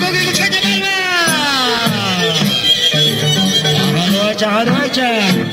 고기 찾아 밟아. 하루 화이팅.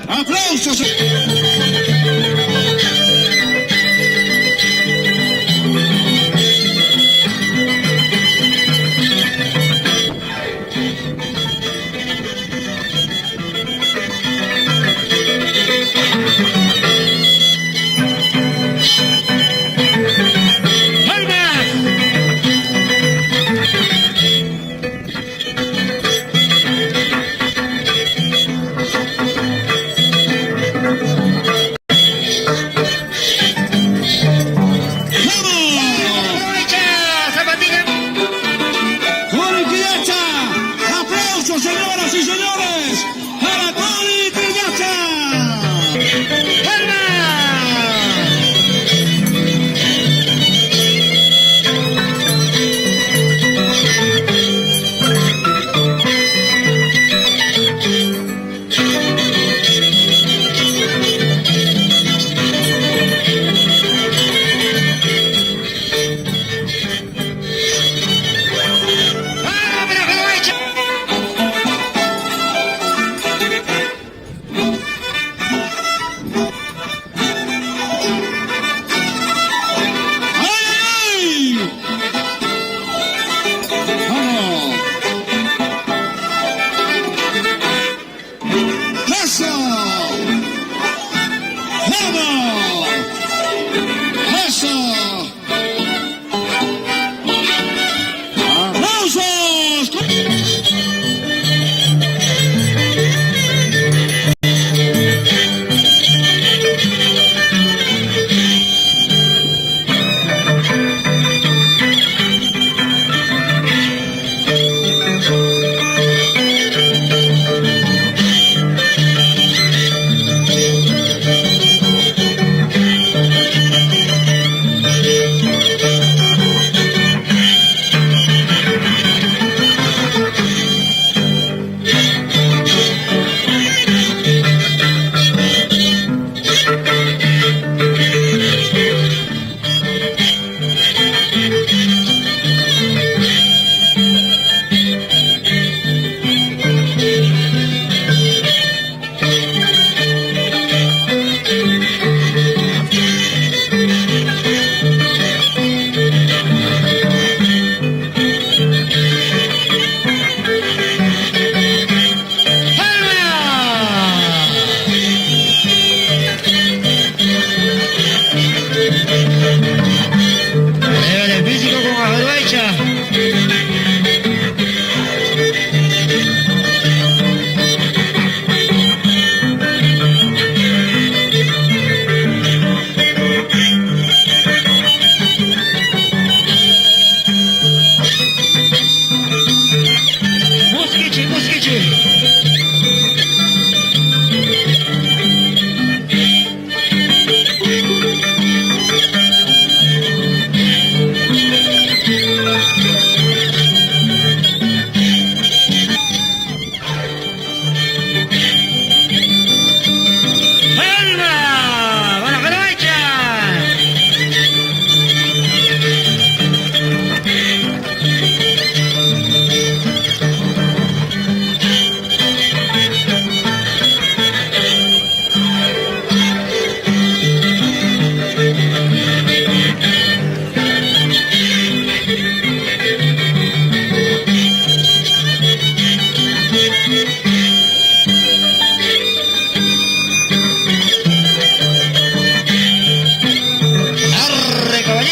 ¡Aplausos!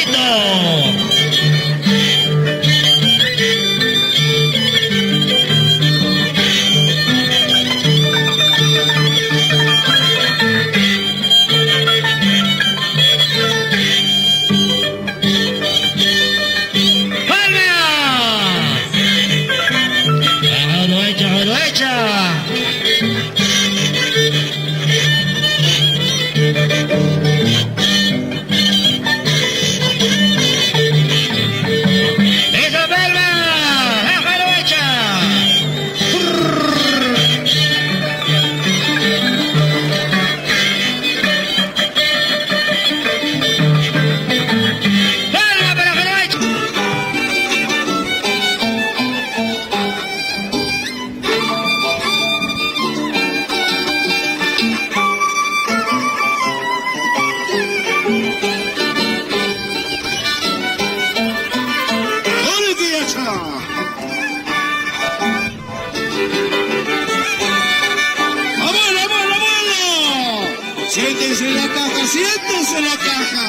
bonito. Siéntense en la caja, siéntense en la caja.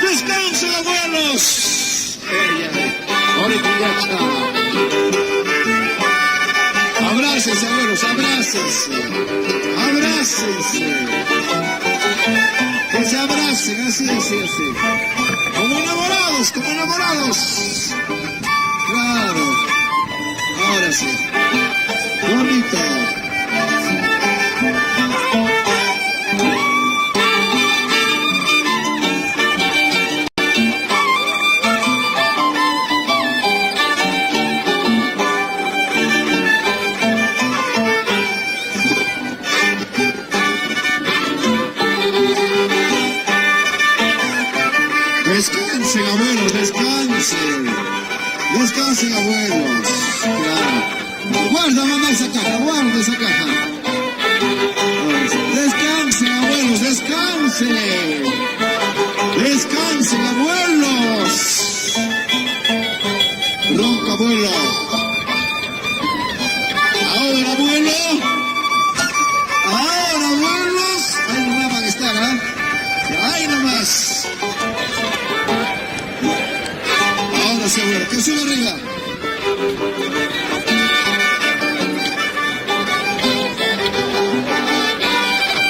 Descansen, abuelos. Abrácense, abuelos, abrácense. Abrácense. Que se abracen, así, así, así. Como enamorados, como enamorados. Claro. Ahora sí. Bonito. Descansen, abuelos, descansen. Descansen, abuelos. Claro. Guarda, mamá, esa caja, guarda esa caja. Descansen, abuelos, descansen. Descansen, abuelos. Ronca, abuelo. Ahora, abuelo. Ahora, abuelos. Ahí nomás van a estar, ¿ah? Ahí nomás. Ahora sí, abuelo, que sube arriba.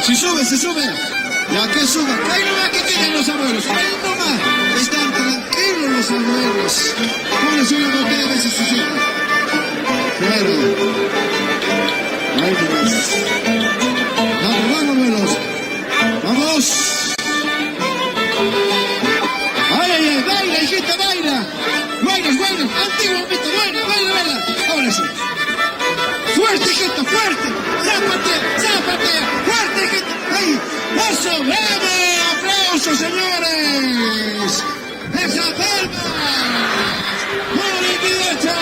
Si sube, se sube. Ya que suba, que ahí nomás que queden los abuelos. Ahí nomás. Están tranquilos los abuelos. Pónganse una botella de ese sujeto. Claro. Ahí nomás. Vamos, vamos, abuelos. Vamos. Ay, ay, ay, baila, hijita, baila. Baila, baila, antiguamente, baila, baila, baila. Ahora sí. Fuerte, hijita, fuerte. Zápate, zápate. Fuerte, hijita. Ahí. Eso, bravo. Aplausos, señores. Esa palma. Muy derecha.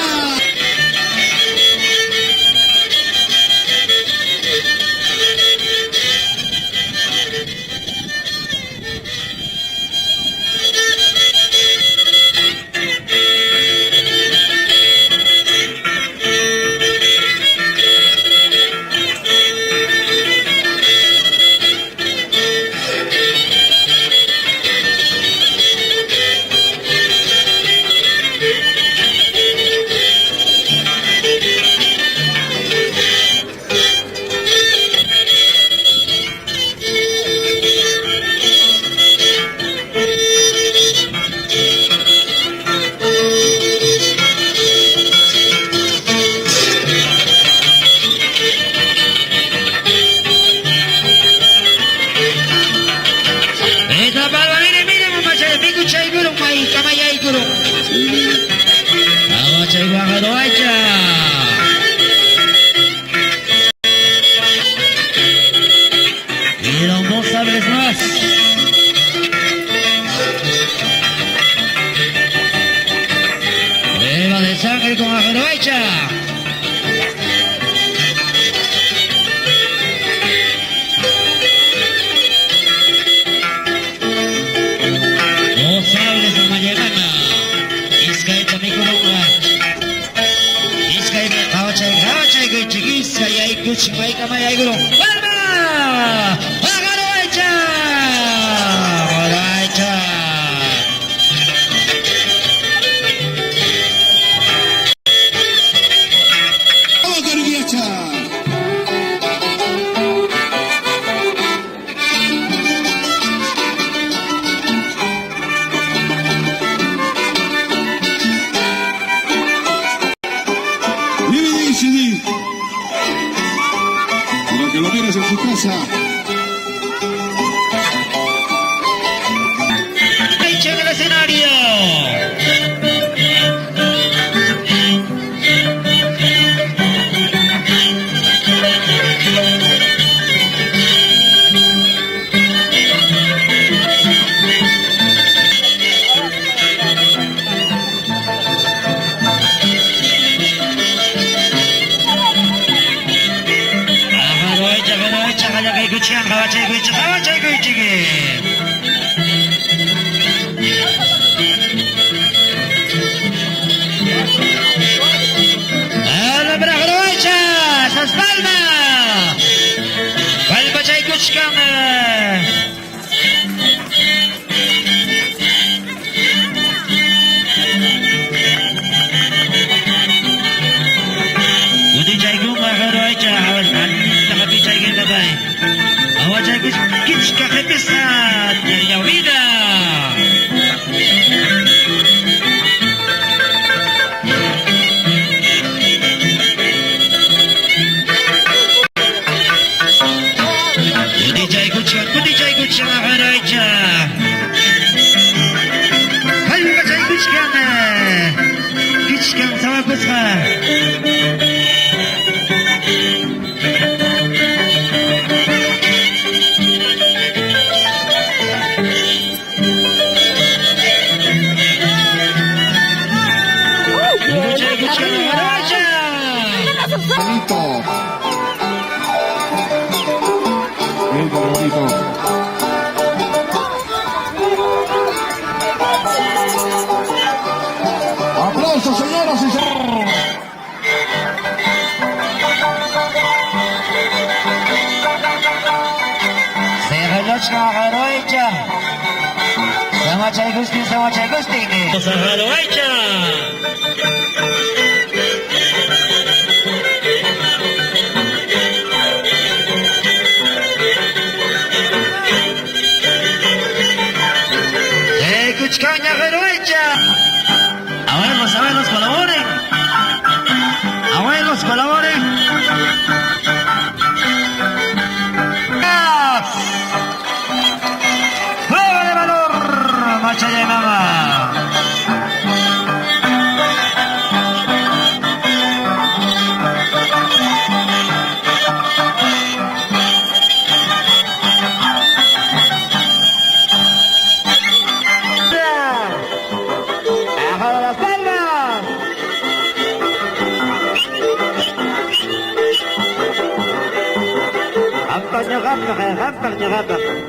Quedan 2 sables más. Prueba de sangre con Ajaroecha. Dos sables de Mayagana. Izcaita Mikurunga. Izcaita Kawachay Guchiquisca y hay Cuchimaika Mayaguro. ¡Palma! ¡Ajaroecha! ¡Ajaroecha! casa. Hecho en el escenario. Kuchikan kawacay kuchiki. La Bragrocha, las palmas. Palpachay kuchikan. Udichay Bragrocha, nakapichay kinabay. Awajay kuchika kepisan, ya vida. Udichay kuchika Bragrocha. Palpachay kuchikan sama kuchika. Bonito. Muy bonito. Aplausos, señoras y señores. Sehelochka Bragrocha. Samachay gusti. Bragrocha. Kuchkaña Bragrocha. Abuelos, colaboren. Abuelos, colaboren. ¡Prueba de valor! Marcha de mama. غبر